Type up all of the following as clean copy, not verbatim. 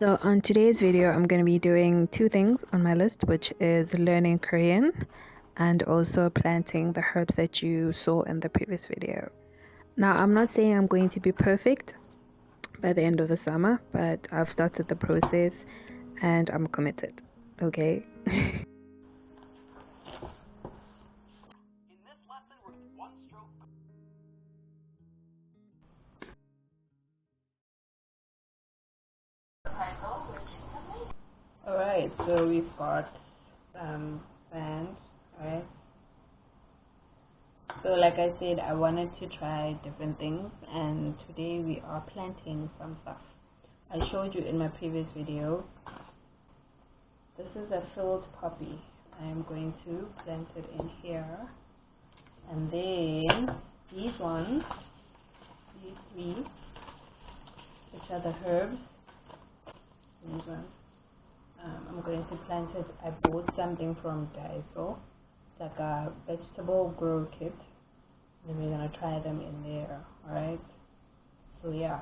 So on today's video, I'm going to be doing two things on my list, which is learning Korean and also planting the herbs that you saw in the previous video. Now, I'm not saying I'm going to be perfect by the end of the summer, but I've started the process and I'm committed. Okay. Alright, so we've got plants, right? So like I said, I wanted to try different things, and today we are planting some stuff. I showed you in my previous video. This is a filled poppy. I am going to plant it in here, and then these ones, these three, which are the herbs, these ones, I'm going to plant it. I bought something from Daiso. It's like a vegetable grow kit, and we're gonna try them in there. Alright, so yeah,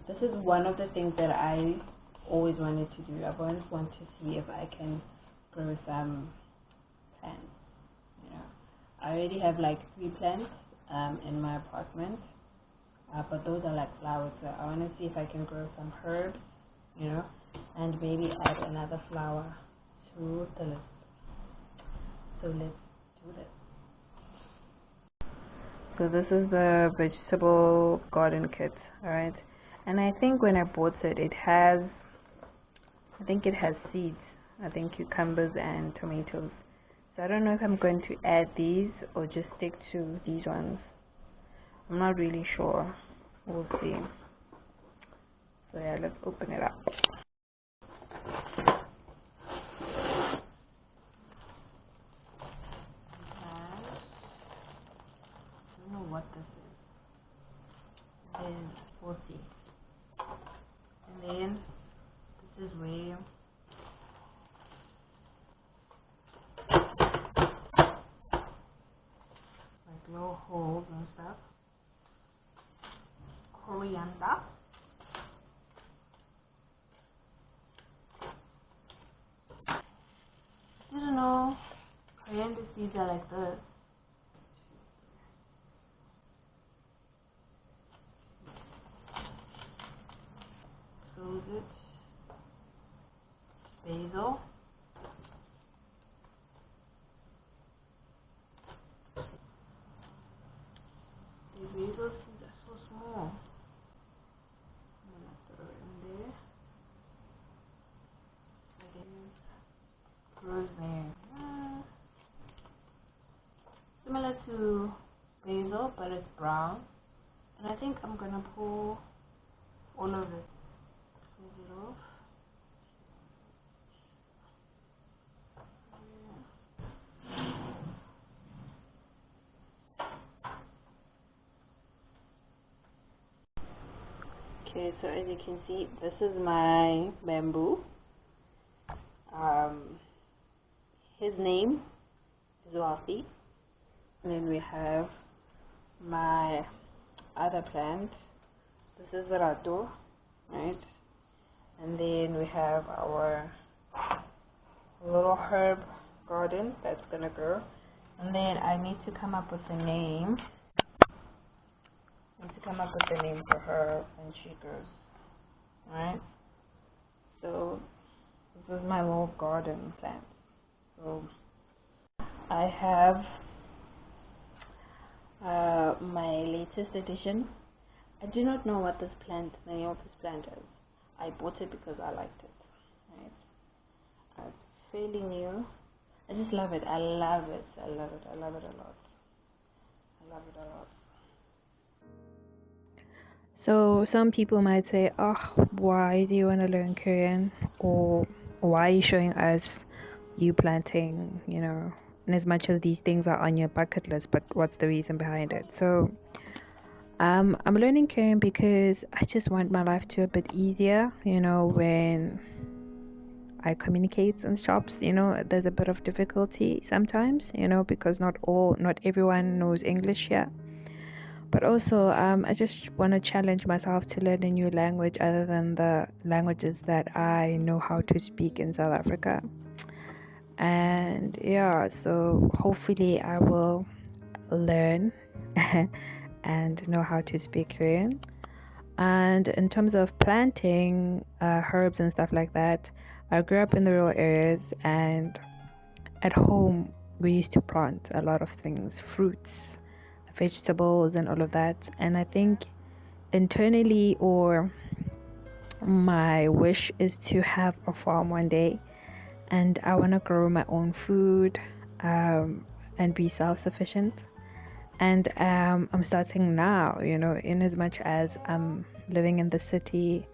this is one of the things that I always wanted to do. I've always wanted to see if I can grow some plants. I already have like 3 plants in my apartment, but those are like flowers, so I want to see if I can grow some herbs, and maybe add another flower to the list. So let's do this. So this is the vegetable garden kit, alright? And I think when I bought it, it has seeds. I think cucumbers and tomatoes. So I don't know if I'm going to add these or just stick to these ones. I'm not really sure. We'll see. So yeah, let's open it up. I don't know what this is. Then we'll see. And then this is where like little holes and stuff. Coriander. I didn't know coriander seeds are like this. Close it. Basil. These basil seeds are so small. I'm gonna throw it in there. Rosemary. Similar to basil, but it's brown. And I think I'm gonna pull all of it. Close it off. Okay, so as you can see, this is my bamboo. His name is Wafi. And then we have my other plant. This is the rato, right? And then we have our little herb garden that's gonna grow. And then I need to come up with a name. For her when she grows. Alright? So this is my little garden plant. So I have my latest addition. I do not know what the name of this plant is. I bought it because I liked it. Right? It's fairly new. I just love it. I love it a lot. So some people might say, oh, why do you want to learn Korean? Or why are you showing us you planting, and as much as these things are on your bucket list, but what's the reason behind it? So I'm learning Korean because I just want my life to be a bit easier, when I communicate in shops, there's a bit of difficulty sometimes, because not everyone knows English here. But also, I just want to challenge myself to learn a new language other than the languages that I know how to speak in South Africa. And yeah, so hopefully I will learn and know how to speak Korean. And in terms of planting herbs and stuff like that, I grew up in the rural areas, and at home we used to plant a lot of things, fruits, vegetables, and all of that. And I think internally, or my wish is to have a farm one day, and I want to grow my own food and be self-sufficient. And I'm starting now, in as much as I'm living in the city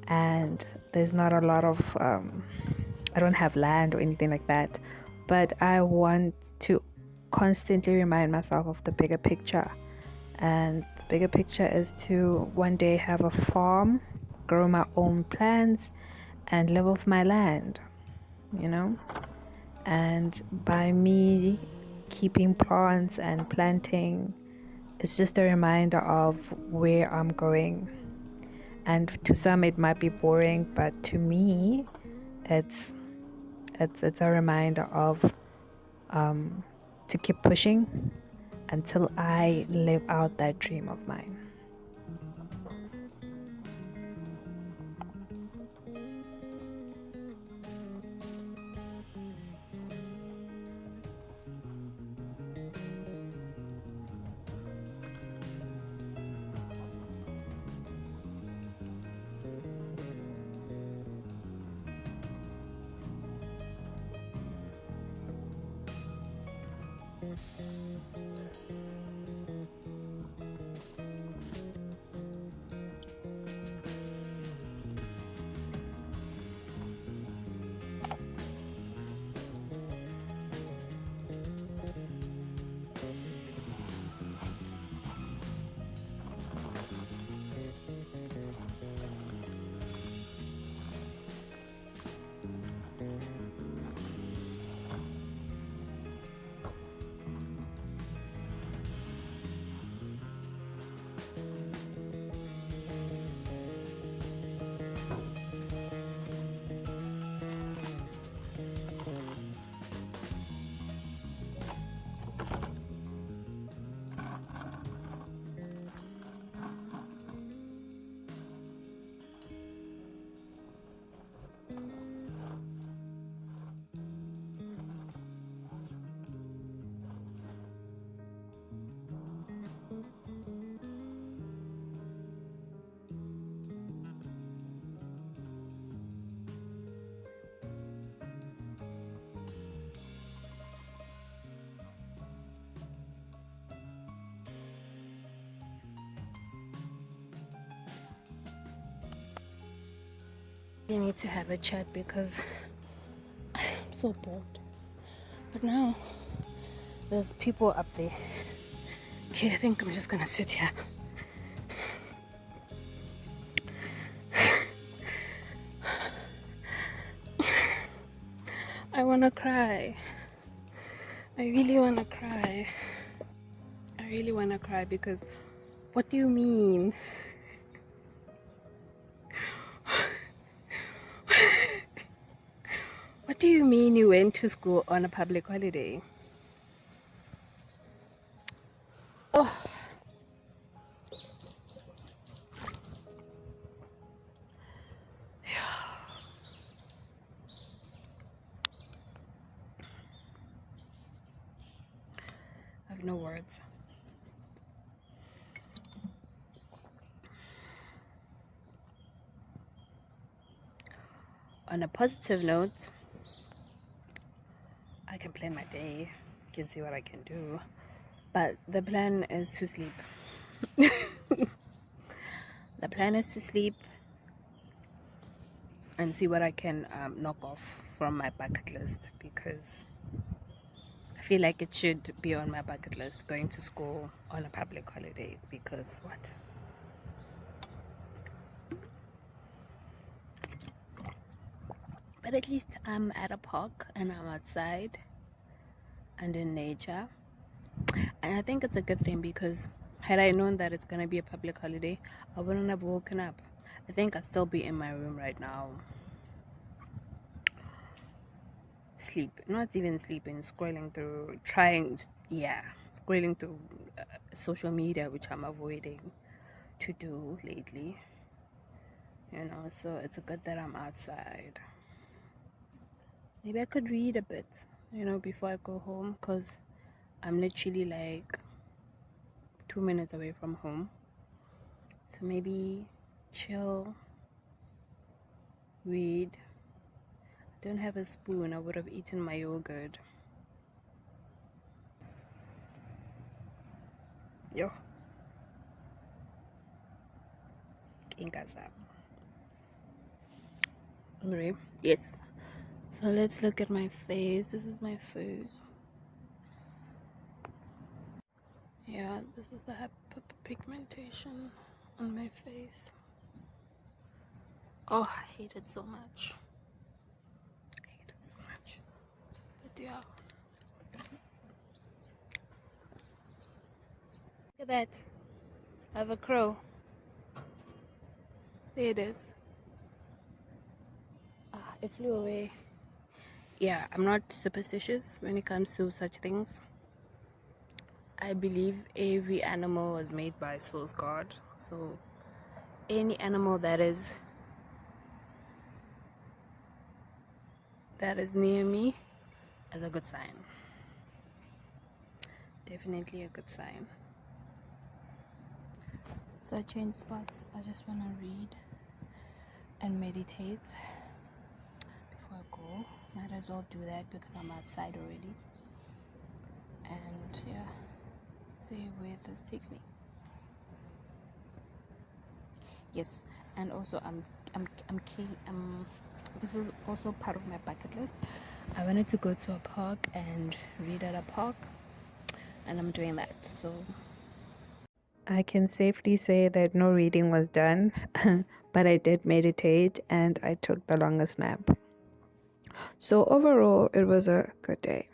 and there's not a lot of I don't have land or anything like that, but I want to constantly remind myself of the bigger picture. And the bigger picture is to one day have a farm, grow my own plants, and live off my land, and by me keeping plants and planting, it's just a reminder of where I'm going. And to some it might be boring, but to me it's a reminder of to keep pushing until I live out that dream of mine. We need to have a chat because I'm so bored. But now there's people up there. Okay, I think I'm just gonna sit here. I wanna cry. I really wanna cry. I really wanna cry because what do you mean? What do you mean you went to school on a public holiday? Oh. I have no words. On a positive note, I can plan my day, can see what I can do, but the plan is to sleep. The plan is to sleep and see what I can knock off from my bucket list, because I feel like it should be on my bucket list, going to school on a public holiday, because what? But at least I'm at a park and I'm outside and in nature. And I think it's a good thing because Had I known that it's gonna be a public holiday, I wouldn't have woken up. I think I'd still be in my room right now. Not even sleeping, scrolling through, scrolling through social media, which I'm avoiding to do lately. So it's good that I'm outside. Maybe I could read a bit, before I go home, because I'm literally like 2 minutes away from home. So maybe chill, read. I don't have a spoon. I would have eaten my yogurt. Yo. Anyway, yes. So let's look at my face. This is my face. Yeah, this is the hyperpigmentation on my face. Oh, I hate it so much. But yeah. Look at that. I have a crow. There it is. It flew away. Yeah, I'm not superstitious when it comes to such things. I believe every animal was made by source God. So any animal that is near me is a good sign. Definitely a good sign. So I changed spots. I just want to read and meditate before I go. Might as well do that because I'm outside already. And yeah, see where this takes me. Yes, and also this is also part of my bucket list. I wanted to go to a park and read at a park, and I'm doing that. So I can safely say that no reading was done, but I did meditate and I took the longest nap. So overall, it was a good day.